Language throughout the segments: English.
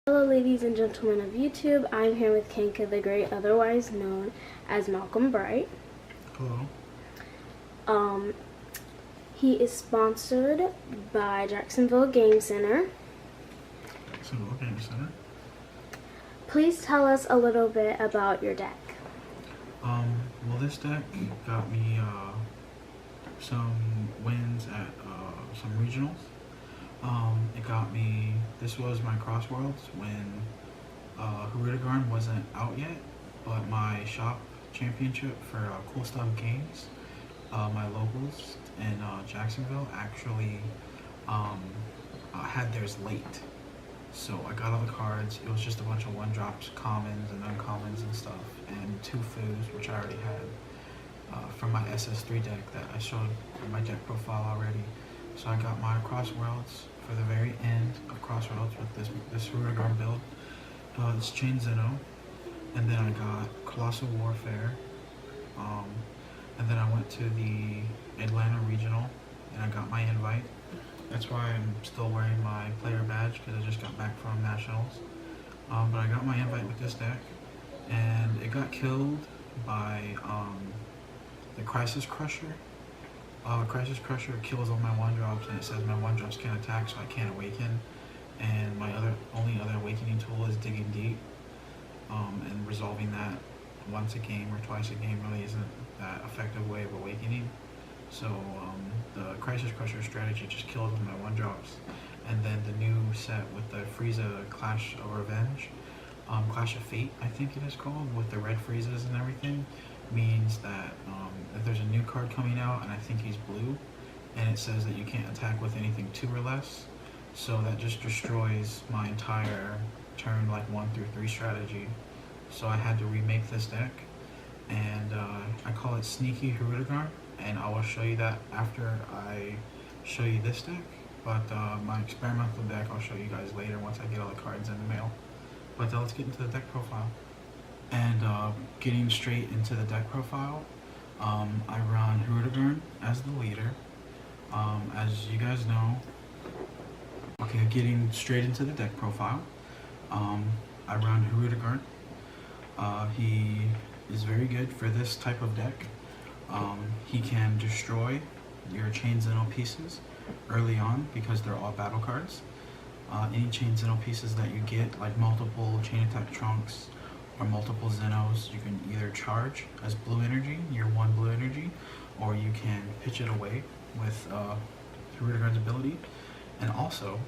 Hello ladies and gentlemen of YouTube, I'm here with Kenka the Great, otherwise known as Malcolm Bright. Hello. He is sponsored by Jacksonville Game Center. Jacksonville Game Center. Please tell us a little bit about your deck. Well, this deck got me some wins at some regionals. This was my Crossworlds when Hirudegarn wasn't out yet, but my shop championship for Cool Stuff Games, my locals in Jacksonville actually had theirs late. So I got all the cards. It was just a bunch of one-drops, commons and uncommons and stuff, and 2 foos, which I already had from my SS3 deck that I showed in my deck profile already. So I got my Crossworlds for the very end of Crossworlds with this Hirudegarn build. This chain Zen-oh, and then I got Colossal Warfare, and then I went to the Atlanta Regional and I got my invite. That's why I'm still wearing my player badge, because I just got back from Nationals. But I got my invite with this deck, and it got killed by the Crisis Crusher. Crisis Crusher kills all my 1-drops, and it says my 1-drops can't attack, so I can't awaken. And my only other awakening tool is Digging Deep. And resolving that once a game or twice a game really isn't that effective way of awakening. So the Crisis Crusher strategy just kills my 1-drops. And then the new set with the Frieza Clash of Revenge, Clash of Fate I think it is called, with the red Friezas and everything, means that there's a new card coming out, and I think he's blue, and it says that you can't attack with anything 2 or less. So that just destroys my entire turn 1 through 3 strategy. So I had to remake this deck, and I call it Sneaky Hirudegarn, and I will show you that after I show you this deck. But my experimental deck I'll show you guys later once I get all the cards in the mail. But let's get into the deck profile. And getting straight into the deck profile, I run Hirudegarn as the leader. As you guys know, okay, getting straight into the deck profile, I run Hirudegarn. He is very good for this type of deck. He can destroy your chain Zen-oh pieces early on because they're all battle cards. Any chain Zen-oh pieces that you get, like multiple chain attack trunks or multiple Zen-ohs, you can either charge as blue energy, your 1 blue energy, or you can pitch it away with Hirudegarn's ability. And also,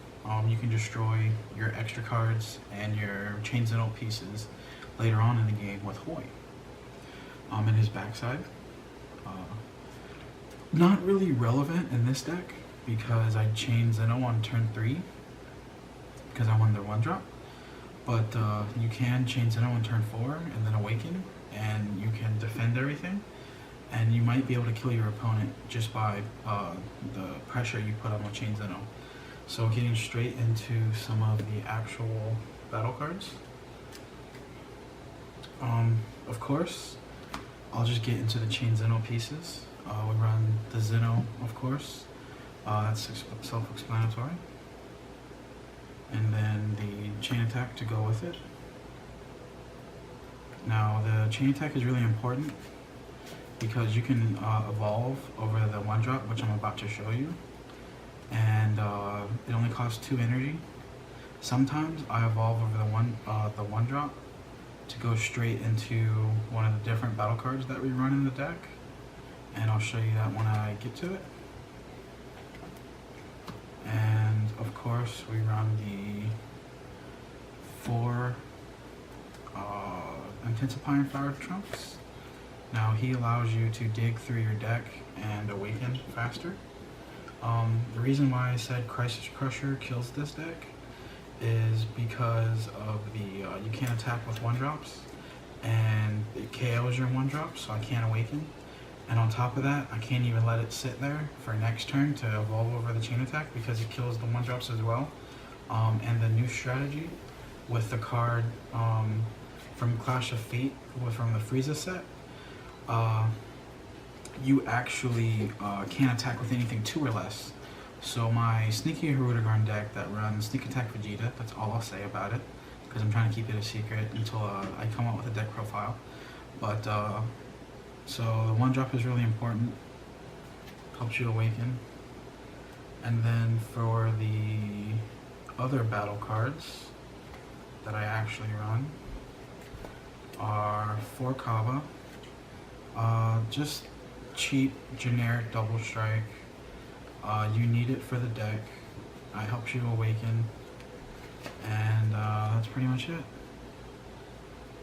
you can destroy your extra cards and your chain Zen-oh pieces later on in the game with Hoy. In his backside, not really relevant in this deck because I chained Zen-oh on turn 3 because I won their 1-drop. But you can chain Zen-oh on turn 4 and then awaken, and you can defend everything, and you might be able to kill your opponent just by the pressure you put on the chain Zen-oh. So getting straight into some of the actual battle cards. Of course, I'll just get into the chain Zen-oh pieces. We run the Zen-oh, of course. That's self-explanatory. And then the chain attack to go with it. Now, the chain attack is really important because you can evolve over the 1-drop, which I'm about to show you. And it only costs 2 energy. Sometimes I evolve over the 1-drop to go straight into one of the different battle cards that we run in the deck, and I'll show you that when I get to it. And of course we run the 4 intensifying fire trunks. Now he allows you to dig through your deck and awaken faster. The reason why I said Crisis Crusher kills this deck is because of the you can't attack with 1-drops, and it KOs your 1-drop, so I can't awaken. And on top of that, I can't even let it sit there for next turn to evolve over the chain attack because it kills the 1-drops as well. And the new strategy with the card from Clash of Fate, from the Frieza set, you actually can't attack with anything 2 or less. So my Sneaky Hirudegarn deck that runs Sneak Attack Vegeta, that's all I'll say about it. because I'm trying to keep it a secret until I come up with a deck profile. But so the one drop is really important, helps you awaken. And then for the other battle cards that I actually run are 4 Kava, just cheap, generic double strike. You need it for the deck. It helps you awaken, and that's pretty much it.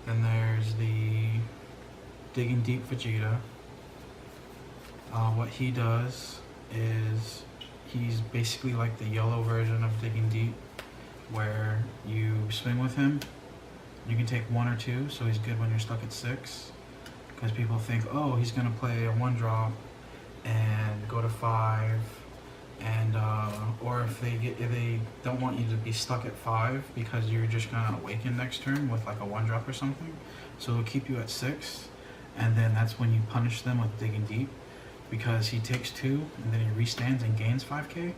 Then there's the Digging Deep Vegeta. What he does is he's basically like the yellow version of Digging Deep, where you swing with him. You can take 1 or 2, so he's good when you're stuck at 6. Because people think, oh, he's gonna play a 1-drop and go to 5, and or if they don't want you to be stuck at 5 because you're just gonna awaken next turn with like a 1-drop or something, so it'll keep you at 6, and then that's when you punish them with Digging Deep, because he takes 2 and then he restands and gains 5k.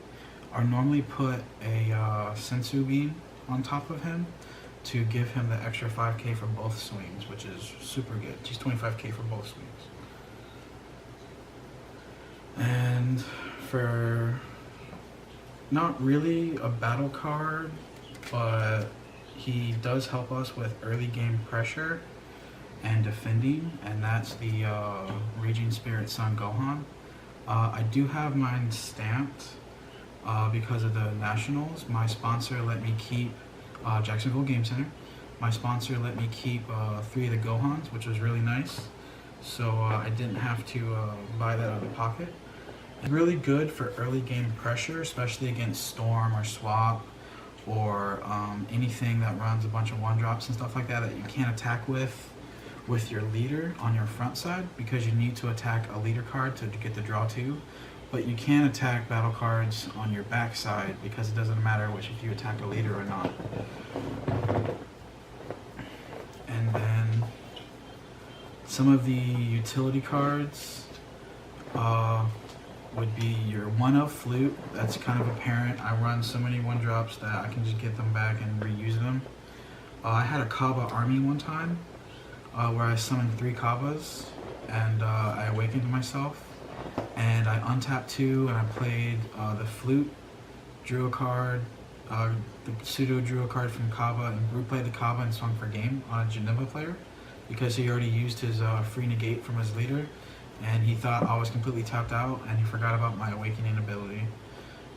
Or normally put a Sensu Bean on top of him to give him the extra 5k for both swings, which is super good. He's 25k for both swings. And for not really a battle card, but he does help us with early game pressure and defending, and that's the Raging Spirit Son Gohan. I do have mine stamped because of the Nationals. My sponsor let me keep Jacksonville Game Center. My sponsor let me keep 3 of the Gohans, which was really nice. So I didn't have to buy that out of pocket. It's really good for early game pressure, especially against Storm or Swap or anything that runs a bunch of 1-drops and stuff like that you can't attack with your leader on your front side, because you need to attack a leader card to get the draw 2. But you can attack battle cards on your back side, because it doesn't matter which if you attack a leader or not. And then some of the utility cards would be your 1-of Flute. That's kind of apparent. I run so many 1-drops that I can just get them back and reuse them. I had a Kaba army one time where I summoned 3 Kabas and I awakened myself. And I untapped 2 and I played the Flute, drew a card, the pseudo drew a card from Kaba, and Brew played the Kaba and swung for game on a Janemba player because he already used his free negate from his leader, and he thought I was completely tapped out and he forgot about my awakening ability.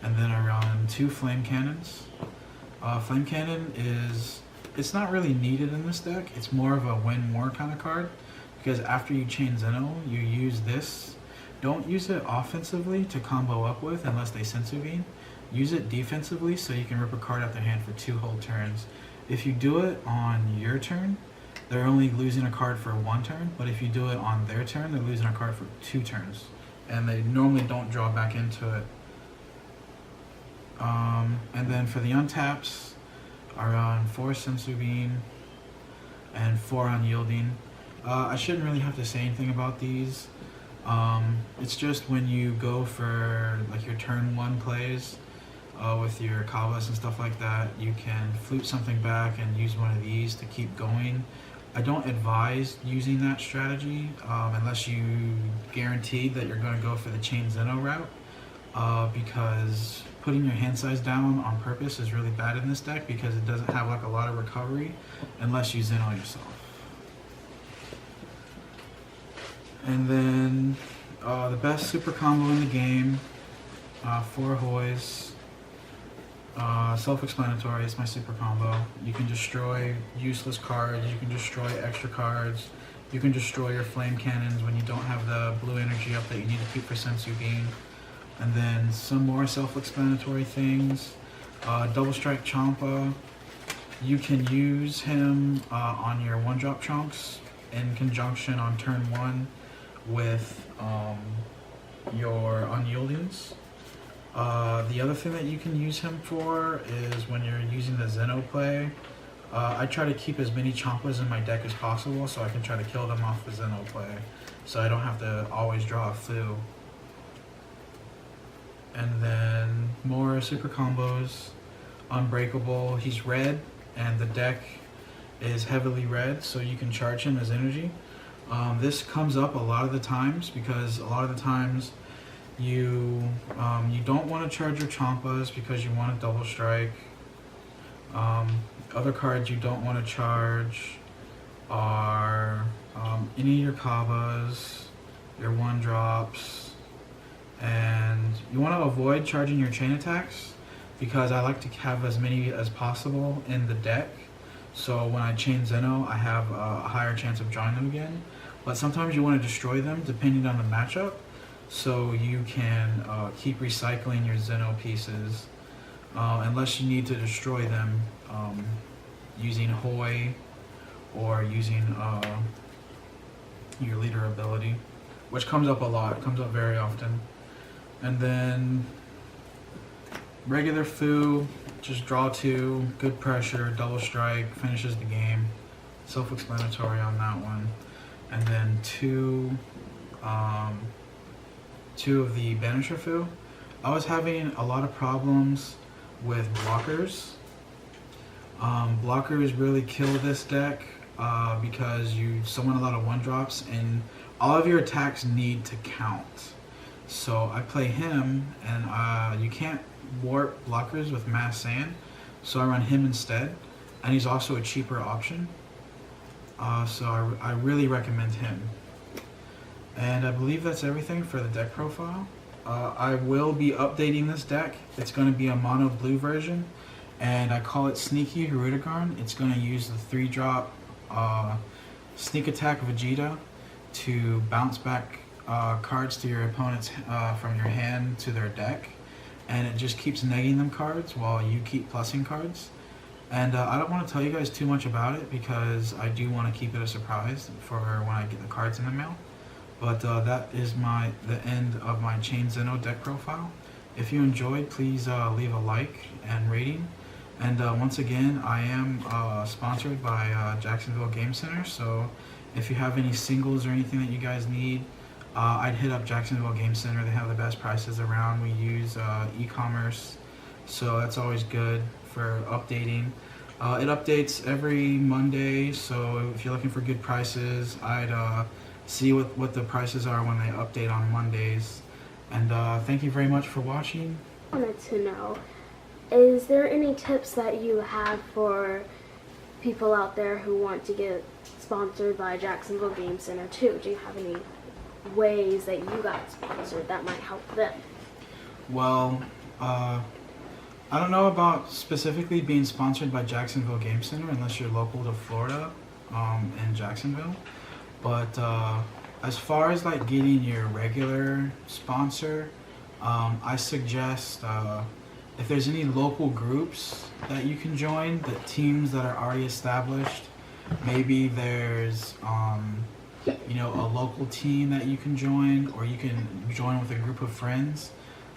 And then I run 2 Flame Cannons. Flame Cannon it's not really needed in this deck. It's more of a win more kind of card, because after you chain Zen-oh, you use this. Don't use it offensively to combo up with unless they Sensu Bean. Use it defensively so you can rip a card out their hand for 2 whole turns. If you do it on your turn, they're only losing a card for 1 turn, but if you do it on their turn, they're losing a card for 2 turns. And they normally don't draw back into it. And then for the untaps, I run 4 Sensu Bean and 4 Unyielding. I shouldn't really have to say anything about these. It's just when you go for like your turn 1 plays with your Kavas and stuff like that, you can flute something back and use one of these to keep going. I don't advise using that strategy unless you guarantee that you're going to go for the chain Zen-oh route, because putting your hand size down on purpose is really bad in this deck, because it doesn't have like a lot of recovery unless you Zen-oh yourself. And then the best super combo in the game, 4 Hoys. Self-explanatory, it's my super combo. You can destroy useless cards, you can destroy extra cards, you can destroy your flame cannons when you don't have the blue energy up that you need to keep for Sensu Bean. And then some more self-explanatory things. Double Strike Champa. You can use him on your 1-drop chunks in conjunction on turn 1 with your Unyieldings. The other thing that you can use him for is when you're using the Zen-oh play. I try to keep as many Champas in my deck as possible so I can try to kill them off the Zen-oh play, so I don't have to always draw a Fu. And then more super combos. Unbreakable, he's red, and the deck is heavily red, so you can charge him as energy. This comes up a lot of the times because a lot of the times you don't want to charge your Champas because you want a double strike. Other cards you don't want to charge are any of your Kabas, your 1-drops, and you want to avoid charging your chain attacks because I like to have as many as possible in the deck. So when I chain Zen-oh, I have a higher chance of drawing them again. But sometimes you want to destroy them depending on the matchup, so you can keep recycling your Zen-oh pieces unless you need to destroy them using Hoi or using your leader ability, which comes up a lot. It comes up very often. And then regular Fu, just draw 2, good pressure, double strike, finishes the game. Self-explanatory on that one. And then two of the Banisher Fu. I was having a lot of problems with blockers. Blockers really kill this deck because you summon a lot of 1-drops and all of your attacks need to count. So I play him, and you can't warp blockers with Mass Sand, so I run him instead, and he's also a cheaper option. So I really recommend him. And I believe that's everything for the deck profile. I will be updating this deck. It's going to be a mono blue version, and I call it Sneaky Hirudegarn. It's going to use the 3-drop Sneak Attack Vegeta to bounce back cards to your opponent's from your hand to their deck, and it just keeps negging them cards while you keep plussing cards. And I don't want to tell you guys too much about it because I do want to keep it a surprise for when I get the cards in the mail. But that is the end of my Chain Zen-oh deck profile. If you enjoyed, please leave a like and rating. And once again, I am sponsored by Jacksonville Game Center, so if you have any singles or anything that you guys need, I'd hit up Jacksonville Game Center. They have the best prices around. We use e-commerce, so that's always good for updating. It updates every Monday, so if you're looking for good prices, I'd see what the prices are when they update on Mondays. And thank you very much for watching. I wanted to know, is there any tips that you have for people out there who want to get sponsored by Jacksonville Game Center too? Do you have any ways that you got sponsored that might help them? Well, I don't know about specifically being sponsored by Jacksonville Game Center unless you're local to Florida in Jacksonville. But as far as like getting your regular sponsor, I suggest if there's any local groups that you can join, the teams that are already established, maybe there's a local team that you can join, or you can join with a group of friends.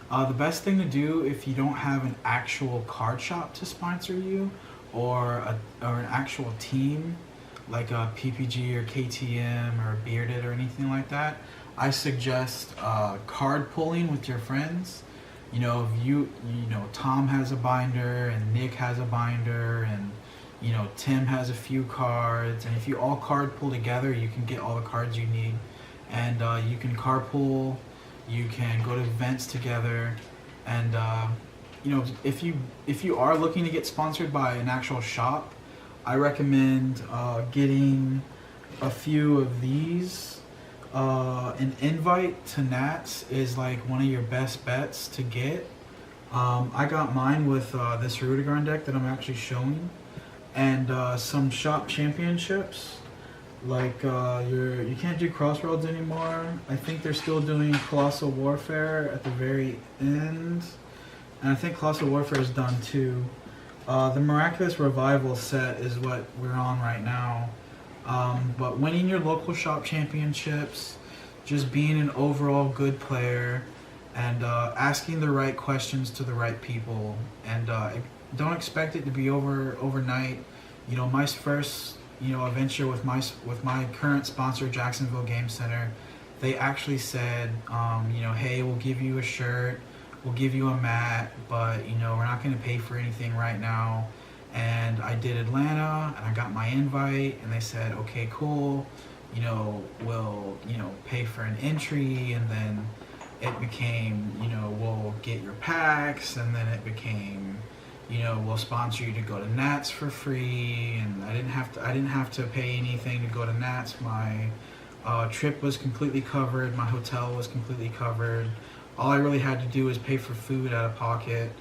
The best thing to do if you don't have an actual card shop to sponsor you, or an actual team like a PPG or KTM or Bearded or anything like that, I suggest card pulling with your friends. If Tom has a binder and Nick has a binder and Tim has a few cards, and if you all card pull together, you can get all the cards you need, and you can carpool, you can go to events together, and if you are looking to get sponsored by an actual shop, I recommend getting a few of these. An invite to Nats is like one of your best bets to get. I got mine with this Hirudegarn deck that I'm actually showing, and some shop championships. Like you can't do Crossroads anymore. I think they're still doing Colossal Warfare at the very end, and I think Colossal Warfare is done too. The Miraculous Revival set is what we're on right now. But winning your local shop championships, just being an overall good player, and asking the right questions to the right people, and don't expect it to be overnight. My first adventure with my current sponsor, Jacksonville Game Center, they actually said, hey, we'll give you a shirt, we'll give you a mat, but we're not going to pay for anything right now. and I did Atlanta, and I got my invite, and they said, okay, cool, we'll, pay for an entry, and then it became, we'll get your packs, and then it became, we'll sponsor you to go to Nats for free, and I didn't have to pay anything to go to Nats. My trip was completely covered. My hotel was completely covered. All I really had to do was pay for food out of pocket.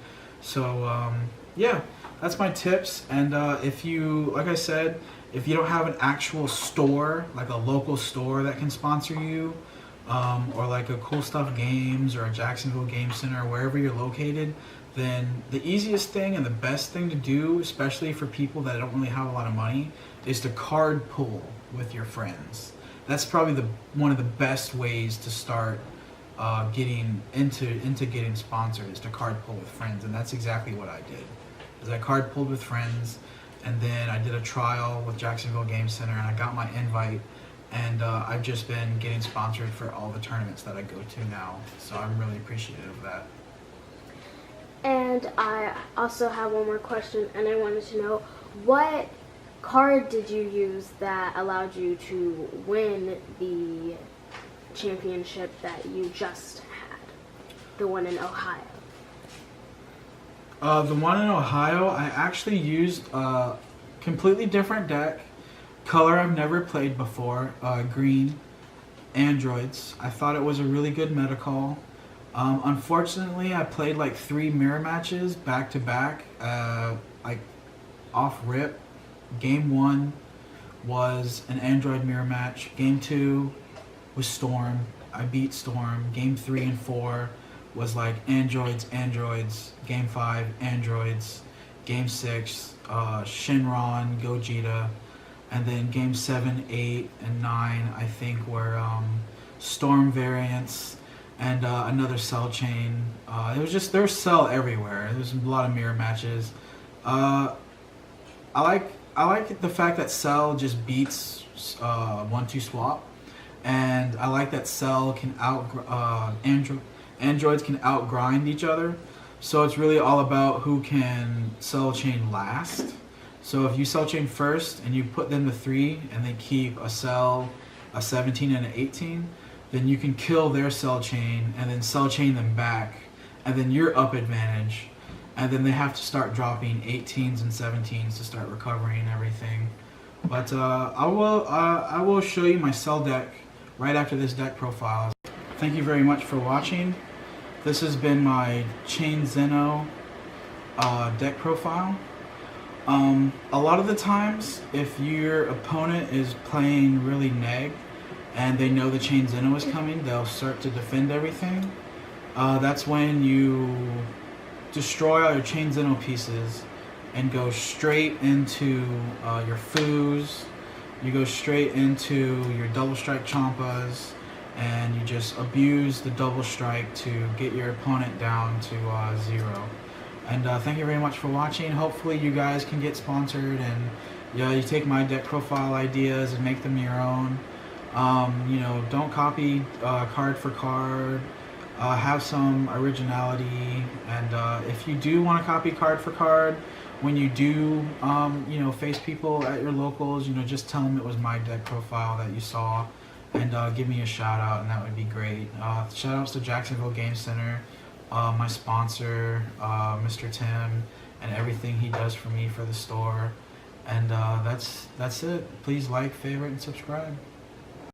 So yeah, that's my tips. And if you, like I said, if you don't have an actual store, like a local store that can sponsor you, or like a Cool Stuff Games or a Jacksonville Game Center, wherever you're located, then the easiest thing and the best thing to do, especially for people that don't really have a lot of money, is to card pull with your friends. That's probably one of the best ways to start getting into getting sponsored, is to card pull with friends. And that's exactly what I did. Is I card pulled with friends, and then I did a trial with Jacksonville Game Center, and I got my invite, and I've just been getting sponsored for all the tournaments that I go to now. So I'm really appreciative of that. And I also have one more question, and I wanted to know, what card did you use that allowed you to win the championship that you just had, the one in Ohio? The one in Ohio, I actually used a completely different deck, color I've never played before, green, androids. I thought it was a really good meta call. Unfortunately, I played like 3 mirror matches back to back, like off rip. Game 1 was an android mirror match. Game 2 was Storm. I beat Storm. Game 3 and 4 was like androids. Game 5, androids. Game 6, Shinron, Gogeta. And then game 7, 8, and 9, I think, were Storm variants. And another Cell chain. It was just, there was Cell everywhere. There was a lot of mirror matches. I like the fact that Cell just beats 1-2 swap, and I like that Cell can androids can outgrind each other. So it's really all about who can Cell chain last. So if you Cell chain first and you put them to 3, and they keep a Cell, a 17, and an 18. Then you can kill their Cell chain and then Cell chain them back, and then you're up advantage, and then they have to start dropping 18s and 17s to start recovering and everything. But I will show you my Cell deck right after this deck profile. Thank you very much for watching. This has been my Chain Zen-oh deck profile. A lot of the times, if your opponent is playing really neg, and they know the Chain Zen-oh is coming, they'll start to defend everything. That's when you destroy all your Chain Zen-oh pieces and go straight into your Foos. You go straight into your double strike Champas, and you just abuse the double strike to get your opponent down to 0. And thank you very much for watching. Hopefully you guys can get sponsored, and you take my deck profile ideas and make them your own. Don't copy card for card. Have some originality, and if you do want to copy card for card, when you do, face people at your locals, just tell them it was my deck profile that you saw, and give me a shout out, and that would be great. Shout outs to Jacksonville Game Center, my sponsor, Mr. Tim, and everything he does for me for the store. And that's it. Please like, favorite, and subscribe.